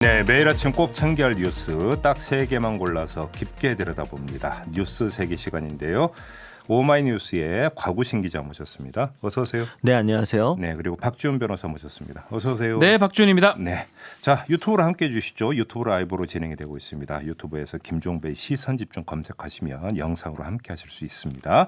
네, 매일 아침 꼭 챙겨야 할 뉴스 딱 3개만 골라서 깊게 들여다봅니다. 뉴스 3개 시간인데요. 오마이뉴스의 곽우신 기자 모셨습니다. 어서 오세요. 네, 안녕하세요. 네, 그리고 박지훈 변호사 모셨습니다. 어서 오세요. 네, 박지훈입니다. 네, 자 유튜브로 함께해 주시죠. 유튜브 라이브로 진행이 되고 있습니다. 유튜브에서 김종배의 시선집중 검색하시면 영상으로 함께하실 수 있습니다.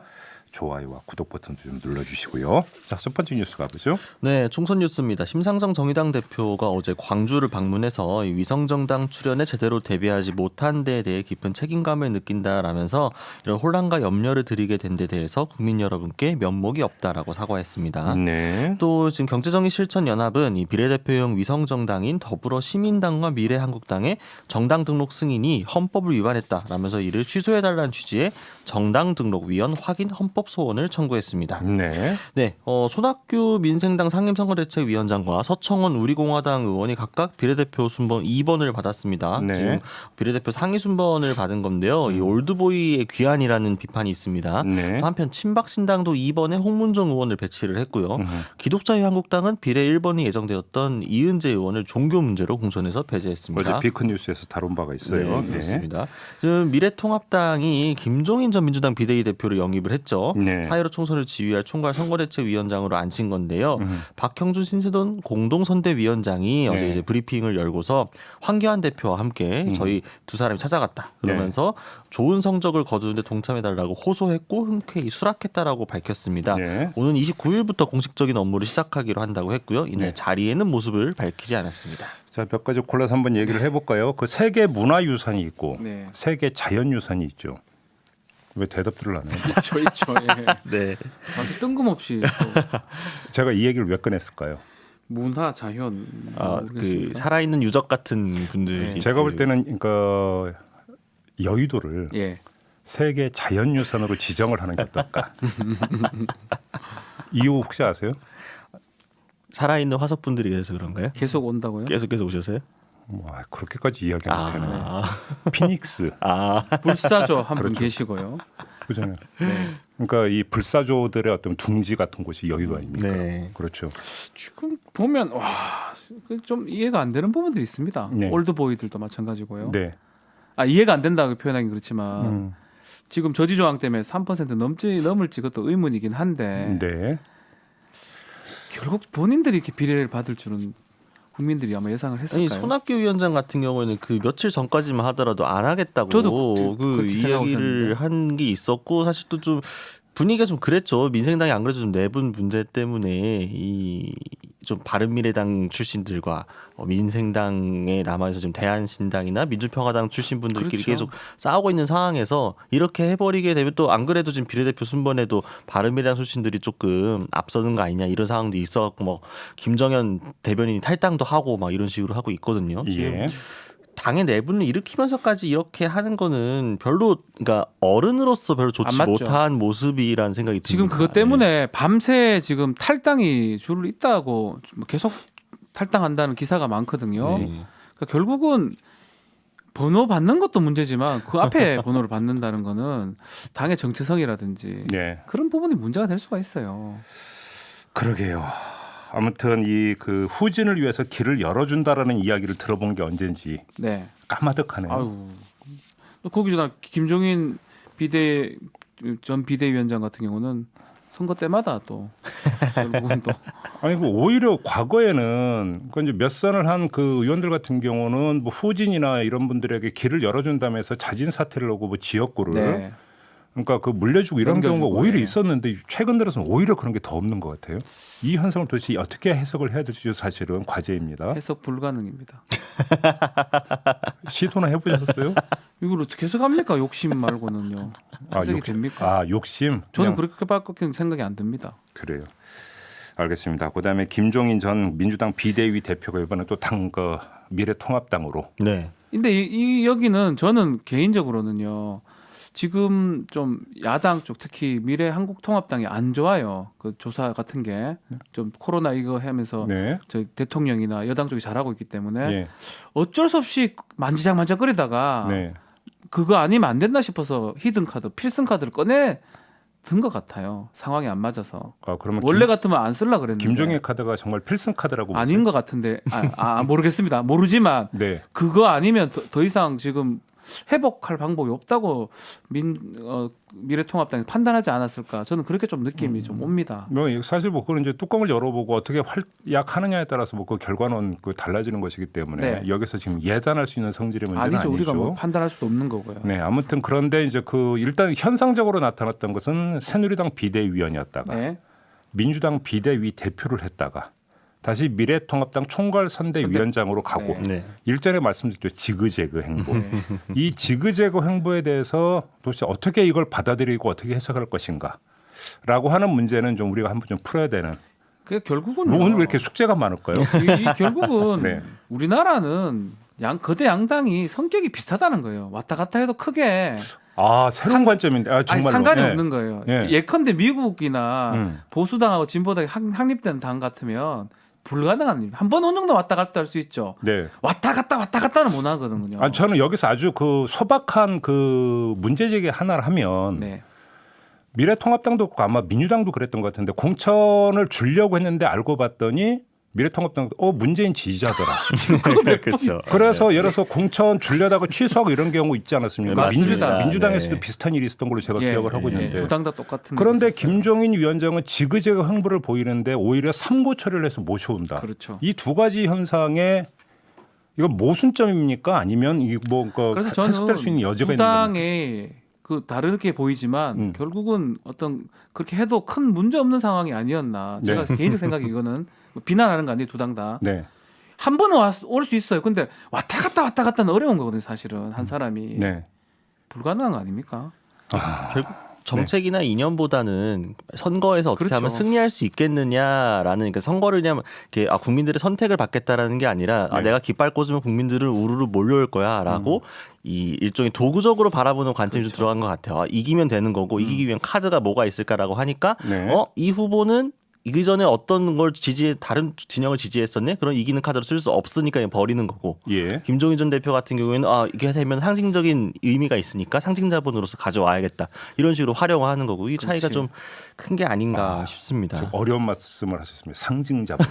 좋아요와 구독 버튼도 좀 눌러주시고요. 자, 첫 번째 뉴스 가보죠. 네, 총선 뉴스입니다. 심상정 정의당 대표가 어제 광주를 방문해서 이 위성정당 출연에 제대로 대비하지 못한 데에 대해 깊은 책임감을 느낀다라면서 이런 혼란과 염려를 드리게 된 데 대해서 국민 여러분께 면목이 없다라고 사과했습니다. 네. 또 지금 경제정의실천연합은 이 비례대표용 위성정당인 더불어시민당과 미래한국당의 정당 등록 승인이 헌법을 위반했다라면서 이를 취소해달라는 취지의 정당 등록 위헌 확인 헌법 소원을 청구했습니다. 네. 네, 손학규 민생당 상임선거대책위원장과 서청원 우리공화당 의원이 각각 비례대표 순번 2번을 받았습니다. 네. 지금 비례대표 상위 순번을 받은 건데요. 이 올드보이의 귀환이라는 비판이 있습니다. 네. 또 한편 친박신당도 2번에 홍문정 의원을 배치를 했고요. 기독자유한국당은 비례 1번이 예정되었던 이은재 의원을 종교 문제로 공천해서 배제했습니다. 어제 비크뉴스에서 다룬 바가 있어요. 네, 그렇습니다. 지금 미래통합당이 김종인 전 민주당 비대위 대표를 영입을 했죠. 네. 4.15 총선을 지휘할 총괄 선거대책위원장으로 앉힌 건데요. 박형준 신세돈 공동선대위원장이 어제 이제 브리핑을 열고서 황교안 대표와 함께 저희 두 사람이 찾아갔다. 그러면서 좋은 성적을 거두는데 동참해달라고 호소했고 흔쾌히 수락했다라고 밝혔습니다. 네. 오는 29일부터 공식적인 업무를 시작하기로 한다고 했고요. 이날 자리에는 모습을 밝히지 않았습니다. 자, 몇 가지 골라서 한번 얘기를 해볼까요? 그 세계 문화유산이 있고 네. 세계 자연유산이 있죠. 왜 대답들을 안 해요? 있죠. 예. 네. 아주 뜬금없이 또 제가 이 얘기를 왜 꺼냈을까요? 문화 자연 그 모르겠습니다. 살아있는 유적 같은 분들이 제가 볼 때는 그러니까 여의도를 예. 세계 자연유산으로 지정을 하는 게 어떨까? 이유 혹시 아세요? 살아있는 화석분들이 그래서 그런가요? 계속 온다고요? 계속해서 오셨어요? 뭐 그렇게까지 이야기 못 하네. 아, 피닉스 불사조 한 분 그렇죠. 계시고요. 그잖아요. 네. 그러니까 이 불사조들의 어떤 둥지 같은 곳이 여의도 아닙니까? 네. 그렇죠. 지금 보면 좀 이해가 안 되는 부분들이 있습니다. 네. 올드보이들도 마찬가지고요. 네. 이해가 안 된다고 표현하기 그렇지만 음. 지금 저지 조항 때문에 3% 넘을지 그것도 의문이긴 한데 네. 결국 본인들이 이렇게 비례를 받을 줄은 국민들이 아마 예상을 아니 했을까요? 손학규 위원장 같은 경우에는 그 며칠 전까지만 하더라도 안 하겠다고 저도 그 그렇게 생각하고 이야기를 한 게 있었고 사실 또 좀 분위기가 좀 그랬죠. 민생당이 안 그래도 좀 내분 문제 때문에 이 좀 바른미래당 출신들과 민생당에 남아서 지금 대한신당이나 민주평화당 출신 분들끼리 그렇죠. 계속 싸우고 있는 상황에서 이렇게 해버리게 되면 또 안 그래도 지금 비례대표 순번에도 바른미래당 출신들이 조금 앞서는 거 아니냐 이런 상황도 있었고 뭐 김정현 대변인이 탈당도 하고 막 이런 식으로 하고 있거든요. 예. 당의 내분을 일으키면서까지 이렇게 하는 거는 별로 그러니까 어른으로서 별로 좋지 안 맞죠. 못한 모습이라는 생각이 듭니다. 지금 그것 때문에 밤새 지금 탈당이 줄 있다고 계속 탈당한다는 기사가 많거든요. 네. 그러니까 결국은 번호 받는 것도 문제지만 그 앞에 번호를 받는다는 거는 당의 정체성이라든지 네. 그런 부분이 문제가 될 수가 있어요. 그러게요. 아무튼 이 그 후진을 위해서 길을 열어준다라는 이야기를 들어본 게 언젠지 네. 까마득하네요. 아유. 거기서 김종인 전 비대위원장 같은 경우는 선거 때마다 또 결국은 또 아니 그 오히려 과거에는 그 이제 몇 선을 한 그 의원들 같은 경우는 뭐 후진이나 이런 분들에게 길을 열어준다면서 자진 사퇴를 하고 뭐 지역구를 네. 그러니까 그 물려주고 이런 넘겨주고, 경우가 오히려 예. 있었는데 최근 들어서는 오히려 그런 게 더 없는 것 같아요. 이 현상을 도대체 어떻게 해석을 해야 될지 사실은 과제입니다. 해석 불가능입니다. 시도나 해보셨어요? 이걸 어떻게 해석합니까? 욕심 말고는요. 해석이 됩니까? 욕심. 저는 그냥 그렇게밖에 생각이 안 듭니다. 그래요. 알겠습니다. 그다음에 김종인 전 민주당 비대위 대표가 이번에 또 당 그 미래통합당으로. 네. 근데 이 여기는 저는 개인적으로는요. 지금 좀 야당 쪽 특히 미래한국통합당이 안 좋아요. 그 조사 같은 게 좀 코로나 이거 하면서 네. 저 대통령이나 여당 쪽이 잘하고 있기 때문에 예. 어쩔 수 없이 만지작만지작거리다가 네. 그거 아니면 안 된다 싶어서 히든 카드, 필승 카드를 꺼내 든 것 같아요. 상황이 안 맞아서. 그러면 원래 같으면 안 쓸라 그랬는데. 김종의 카드가 정말 필승 카드라고 아닌 것 같은데. 모르겠습니다. 모르지만 네. 그거 아니면 더 이상 지금 회복할 방법이 없다고 미래통합당이 판단하지 않았을까? 저는 그렇게 좀 느낌이 좀 옵니다. 뭐 사실 뭐 그건 이제 뚜껑을 열어보고 어떻게 활약하느냐에 따라서 뭐 그 결과는 달라지는 것이기 때문에 네. 여기서 지금 예단할 수 있는 성질의 문제는 아니죠. 우리가 뭐 아니죠. 판단할 수도 없는 거고요. 네, 아무튼 그런데 이제 일단 현상적으로 나타났던 것은 새누리당 비대위원이었다가 네. 민주당 비대위 대표를 했다가 다시 미래통합당 총괄선대위원장으로 가고 네. 일전에 말씀드렸죠. 지그재그 행보. 이 지그재그 행보에 대해서 도대체 어떻게 이걸 받아들이고 어떻게 해석할 것인가라고 하는 문제는 좀 우리가 한번 좀 풀어야 되는. 그 결국은 오늘 왜 이렇게 숙제가 많을까요? 이 결국은 네. 우리나라는 거대 양당이 성격이 비슷하다는 거예요. 왔다 갔다 해도 크게 새로운 관점인데 정말로. 상관이 네. 없는 거예요. 네. 예컨대 미국이나 보수당하고 진보당이 확립된 당 같으면 불가능한 일. 한 번 어느 정도 왔다 갔다 할 수 있죠. 네. 왔다 갔다는 못 하거든요. 저는 여기서 아주 소박한 문제 제기 하나를 하면 네. 미래통합당도 그렇고 아마 민주당도 그랬던 것 같은데 공천을 주려고 했는데 알고 봤더니 미래통합당도 문재인 지지자더라. 그렇죠. 그래서 예를 들어서 공천 주려다가 취소하고 이런 경우 있지 않았습니까? 맞습니다. 민주당에서도 네. 비슷한 일이 있었던 걸로 제가 기억을 하고 있는데. 두 당 다 똑같은. 그런데 일이 있었어요. 김종인 위원장은 지그재그 행보를 보이는데 오히려 삼고 처리를 해서 모셔온다. 그렇죠. 이 두 가지 현상에 이거 모순점입니까? 아니면 그래서 저는 해석될 수 있는 여지가 두 있는 겁니까? 당의 다르게 보이지만 결국은 어떤 그렇게 해도 큰 문제 없는 상황이 아니었나. 제가 네. 개인적 생각이 이거는 비난하는 거 아니에요. 두 당 다. 네. 한 번은 올 수 있어요. 근데 왔다 갔다는 어려운 거거든요. 사실은 한 사람이 네. 불가능한 거 아닙니까? 결국 정책이나 이념보다는 선거에서 어떻게 그렇죠. 하면 승리할 수 있겠느냐라는 그러니까 선거를 그냥 이렇게 국민들의 선택을 받겠다라는 게 아니라 네. 내가 깃발 꽂으면 국민들은 우르르 몰려올 거야라고 이 일종의 도구적으로 바라보는 관점이 좀 들어간 것 같아요. 이기면 되는 거고 이기기 위한 카드가 뭐가 있을까라고 하니까 네. 이 후보는 이기 전에 어떤 걸 다른 진영을 지지했었네? 그럼 이기는 카드로 쓸 수 없으니까 그냥 버리는 거고. 예. 김종인 전 대표 같은 경우에는 이게 되면 상징적인 의미가 있으니까 상징 자본으로서 가져와야겠다. 이런 식으로 활용하는 거고. 이 차이가 그렇지. 좀 큰 게 아닌가 싶습니다. 어려운 말씀을 하셨습니다. 상징자분.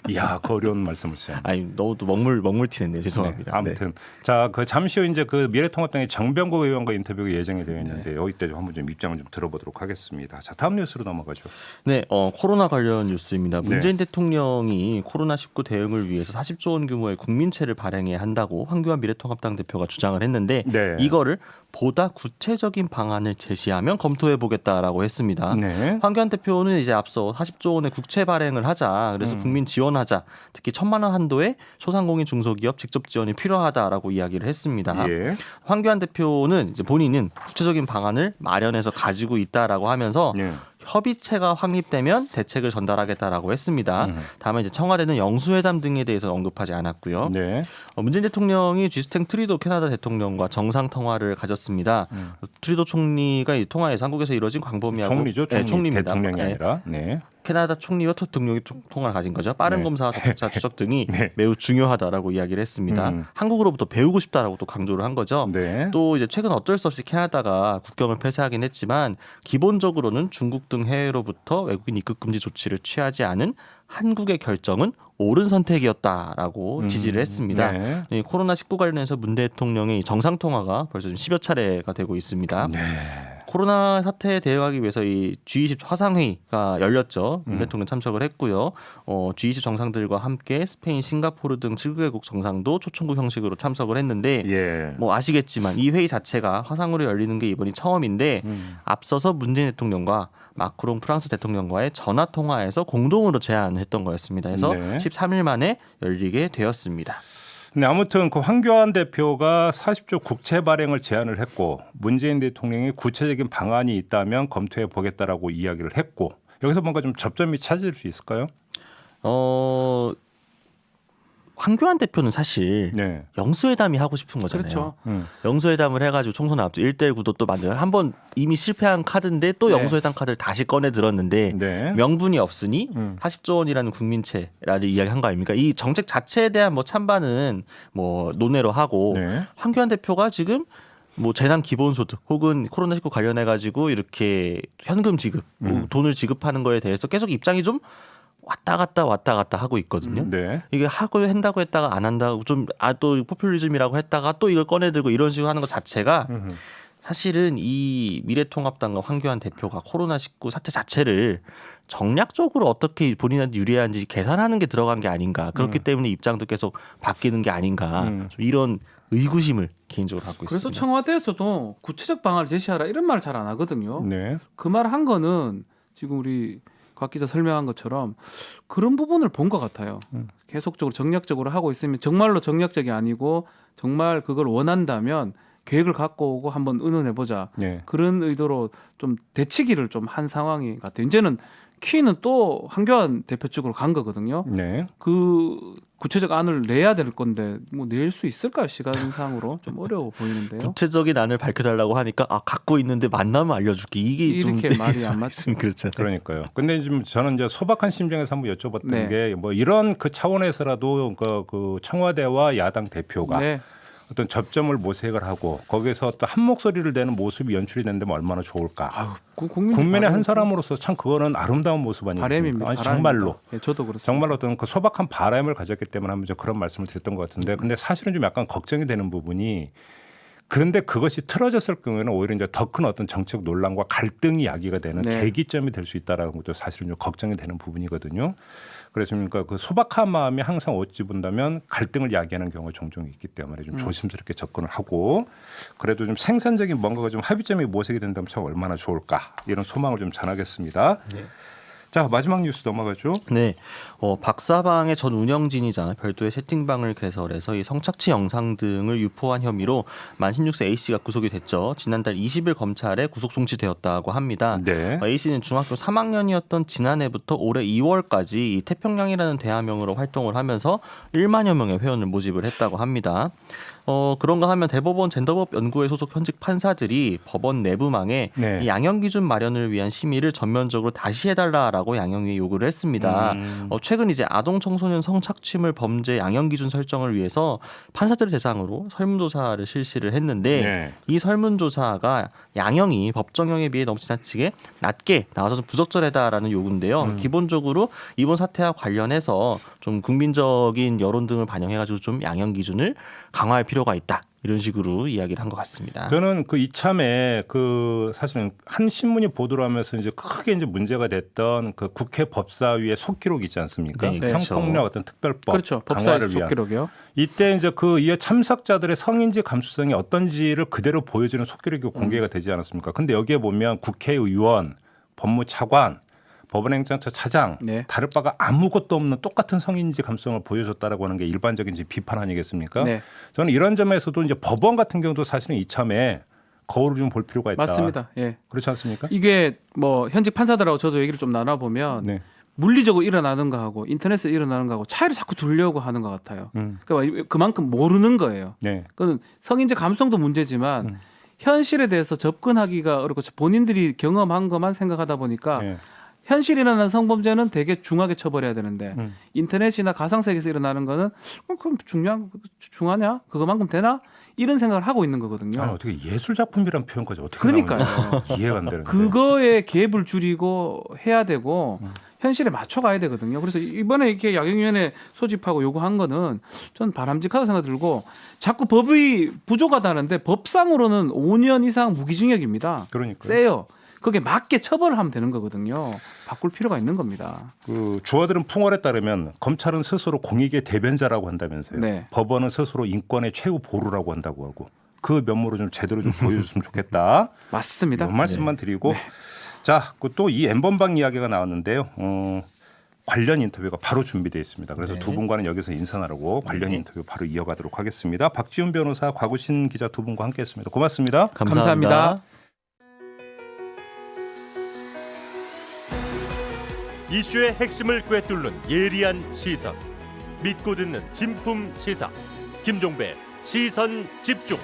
이야, 그 어려운 말씀을 주셨네요. 아니 너무 또 먹물티 냈네요. 죄송합니다. 네, 아무튼 자, 잠시 후 이제 미래통합당의 정병국 의원과 인터뷰가 예정이 되어 있는데 여기 때 한번 좀 입장을 좀 들어보도록 하겠습니다. 자, 다음 뉴스로 넘어가죠. 네, 코로나 관련 뉴스입니다. 네. 문재인 대통령이 코로나19 대응을 위해서 40조 원 규모의 국민채를 발행해야 한다고 황교안 미래통합당 대표가 주장을 했는데 네. 이거를 보다 구체적인 방안을 제시하면 검토해 보겠다라고 했습니다. 네. 황교안 대표는 이제 앞서 40조 원의 국채 발행을 하자. 그래서 국민 지원하자. 특히 1,000만 원 한도의 소상공인 중소기업 직접 지원이 필요하다라고 이야기를 했습니다. 예. 황교안 대표는 이제 본인은 구체적인 방안을 마련해서 가지고 있다라고 하면서 예. 협의체가 확립되면 대책을 전달하겠다라고 했습니다. 다만 이제 청와대는 영수회담 등에 대해서 언급하지 않았고요. 네. 문재인 대통령이 지스탱 트리도 캐나다 대통령과 정상 통화를 가졌습니다. 트리도 총리가 이 통화에서 한국에서 이뤄진 광범위하고 총리죠. 네, 총리입니다. 대통령이 네. 아니라. 네. 캐나다 총리와 대통령이 통화를 가진 거죠. 빠른 네. 검사와 적자 추적 등이 네. 매우 중요하다라고 이야기를 했습니다. 한국으로부터 배우고 싶다라고 또 강조를 한 거죠. 네. 또 이제 최근 어쩔 수 없이 캐나다가 국경을 폐쇄하긴 했지만 기본적으로는 중국 등 해외로부터 외국인 입국 금지 조치를 취하지 않은 한국의 결정은 옳은 선택이었다라고 지지를 했습니다. 네. 이 코로나19 관련해서 문 대통령의 정상 통화가 벌써 10여 차례가 되고 있습니다. 네. 코로나 사태에 대응하기 위해서 이 G20 화상회의가 열렸죠. 문 대통령 참석을 했고요. G20 정상들과 함께 스페인, 싱가포르 등 7개국 정상도 초청국 형식으로 참석을 했는데 예. 뭐 아시겠지만 이 회의 자체가 화상으로 열리는 게 이번이 처음인데 앞서서 문재인 대통령과 마크롱 프랑스 대통령과의 전화 통화에서 공동으로 제안했던 거였습니다. 그래서 네. 13일 만에 열리게 되었습니다. 네, 아무튼 황교안 대표가 40조 국채 발행을 제안을 했고 문재인 대통령이 구체적인 방안이 있다면 검토해 보겠다라고 이야기를 했고 여기서 뭔가 좀 접점이 찾을 수 있을까요? 황교안 대표는 사실 네. 영수회담이 하고 싶은 거잖아요. 그렇죠. 영수회담을 해가지고 총선 앞두 1대1 구도 또 만들어 한번 이미 실패한 카드인데 또 네. 영수회담 카드를 다시 꺼내 들었는데 네. 명분이 없으니 40조 원이라는 국민채라는 이야기한 거 아닙니까? 이 정책 자체에 대한 뭐 찬반은 뭐 논외로 하고 네. 황교안 대표가 지금 뭐 재난 기본소득 혹은 코로나19 관련해 가지고 이렇게 현금 지급, 돈을 지급하는 거에 대해서 계속 입장이 좀 왔다 갔다 하고 있거든요. 네. 이게 하고 한다고 했다가 안 한다고 좀 또 포퓰리즘이라고 했다가 또 이걸 꺼내들고 이런 식으로 하는 것 자체가 사실은 이 미래통합당과 황교안 대표가 코로나19 사태 자체를 정략적으로 어떻게 본인한테 유리한지 계산하는 게 들어간 게 아닌가. 그렇기 때문에 입장도 계속 바뀌는 게 아닌가. 좀 이런 의구심을 개인적으로 갖고 그래서 있습니다. 청와대에서도 구체적 방안을 제시하라 이런 말을 잘 안 하거든요. 네. 그 말 한 거는 지금 우리 곽 기자 설명한 것처럼 그런 부분을 본 것 같아요. 계속적으로 정략적으로 하고 있으면 정말로 정략적이 아니고 정말 그걸 원한다면 계획을 갖고 오고 한번 의논해보자. 네. 그런 의도로 좀 대치기를 좀 한 상황이 같아요. 이제는 키는 또 황교안 대표 쪽으로 간 거거든요. 네. 그 구체적 안을 내야 될 건데 뭐 낼 수 있을까요? 시간상으로 좀 어려워 보이는데요. 구체적인 안을 밝혀달라고 하니까 갖고 있는데 만나면 알려줄게. 이게 좀 이렇게 말이 안 맞죠. 그렇잖아요. 그러니까요. 근데 지금 저는 이제 소박한 심정에서 한번 여쭤봤던 네. 게 뭐 이런 그 차원에서라도 그 청와대와 야당 대표가 네. 어떤 접점을 모색을 하고 거기에서 또 한 목소리를 내는 모습이 연출이 된다면 얼마나 좋을까. 아유, 그 국민의 한 사람으로서 참 그거는 아름다운 모습 아니겠습니까? 바람입니다. 아니, 바람입니다. 정말로. 네, 저도 그렇습니다. 정말로 어떤 그 소박한 바람을 가졌기 때문에 한번 좀 그런 말씀을 드렸던 것 같은데, 근데 사실은 좀 약간 걱정이 되는 부분이, 그런데 그것이 틀어졌을 경우에는 오히려 이제 더 큰 어떤 정책 논란과 갈등이 야기가 되는 네. 계기점이 될 수 있다라는 것도 사실은 좀 걱정이 되는 부분이거든요. 그래서 그러니까 그 소박한 마음이 항상 어찌 본다면 갈등을 야기하는 경우가 종종 있기 때문에 좀 조심스럽게 접근을 하고, 그래도 좀 생산적인 뭔가가 좀 합의점이 모색이 된다면 참 얼마나 좋을까, 이런 소망을 좀 전하겠습니다. 네. 자, 마지막 뉴스 넘어가죠. 네, 박사방의 전 운영진이자 별도의 채팅방을 개설해서 이 성착취 영상 등을 유포한 혐의로 만 16세 A 씨가 구속이 됐죠. 지난달 20일 검찰에 구속 송치되었다고 합니다. 네. A 씨는 중학교 3학년이었던 지난해부터 올해 2월까지 이 태평양이라는 대화명으로 활동을 하면서 1만여 명의 회원을 모집을 했다고 합니다. 그런가 하면 대법원 젠더법 연구회 소속 현직 판사들이 법원 내부망에 네. 이 양형 기준 마련을 위한 심의를 전면적으로 다시 해달라라고 양형위에 요구를 했습니다. 최근 이제 아동 청소년 성착취물 범죄 양형 기준 설정을 위해서 판사들을 대상으로 설문조사를 실시를 했는데 네. 이 설문조사가 양형이 법정형에 비해 너무 지나치게 낮게 나와서 좀 부적절하다라는 요구인데요. 기본적으로 이번 사태와 관련해서 좀 국민적인 여론 등을 반영해가지고 좀 양형 기준을 강화할 필요가 있다. 이런 식으로 이야기를 한 것 같습니다. 저는 그 이참에 그 사실은 한 신문이 보도를 하면서 이제 크게 이제 문제가 됐던 그 국회 법사위의 속기록 있지 않습니까? 네, 그렇죠. 성폭력 어떤 특별법 그렇죠. 강화를 법사위 위한. 속기록이요. 이때 이제 그 이에 참석자들의 성인지 감수성이 어떤지를 그대로 보여주는 속기록이 공개가 되지 않았습니까? 근데 여기에 보면 국회의원, 법무차관, 법원행정처 차장, 네. 다를 바가 아무것도 없는 똑같은 성인지 감수성을 보여줬다라고 하는 게 일반적인 이제 비판 아니겠습니까? 네. 저는 이런 점에서도 이제 법원 같은 경우도 사실은 이참에 거울을 좀 볼 필요가 있다. 맞습니다. 예. 그렇지 않습니까? 이게 뭐 현직 판사들하고 저도 얘기를 좀 나눠보면 네. 물리적으로 일어나는 거하고 인터넷에 일어나는 거하고 차이를 자꾸 두려고 하는 것 같아요. 그러니까 그만큼 모르는 거예요. 네. 그건 성인지 감성도 문제지만 현실에 대해서 접근하기가 어렵고 본인들이 경험한 것만 생각하다 보니까 네. 현실에 일어나는 성범죄는 되게 중하게 처벌해야 되는데 인터넷이나 가상세계에서 일어나는 거는 그럼 중하냐? 그거만큼 되나? 이런 생각을 하고 있는 거거든요. 아니, 어떻게 예술 작품이란 표현까지 어떻게 그러니까요. 나오는지 이해가 안 되는데. 그거에 갭을 줄이고 해야 되고 현실에 맞춰가야 되거든요. 그래서 이번에 이렇게 양형위원회 소집하고 요구한 거는 전 바람직하다 생각 들고, 자꾸 법이 부족하다는데 법상으로는 5년 이상 무기징역입니다. 그러니까 세요. 거기에 맞게 처벌을 하면 되는 거거든요. 바꿀 필요가 있는 겁니다. 그 주어들은 풍월에 따르면 검찰은 스스로 공익의 대변자라고 한다면서요. 네. 법원은 스스로 인권의 최후 보루라고 한다고 하고, 그 면모를 좀 제대로 좀 보여줬으면 좋겠다. 맞습니다. 이런 말씀만 드리고, 자, 또 이 N번방 이야기가 나왔는데요. 관련 인터뷰가 바로 준비되어 있습니다. 그래서 두 분과는 여기서 인사나누고 관련 인터뷰 바로 이어가도록 하겠습니다. 박지훈 변호사, 곽우신 기자 두 분과 함께했습니다. 고맙습니다. 감사합니다. 이슈의 핵심을 꿰뚫는 예리한 시선, 믿고 듣는 진품 시사, 김종배 시선 집중.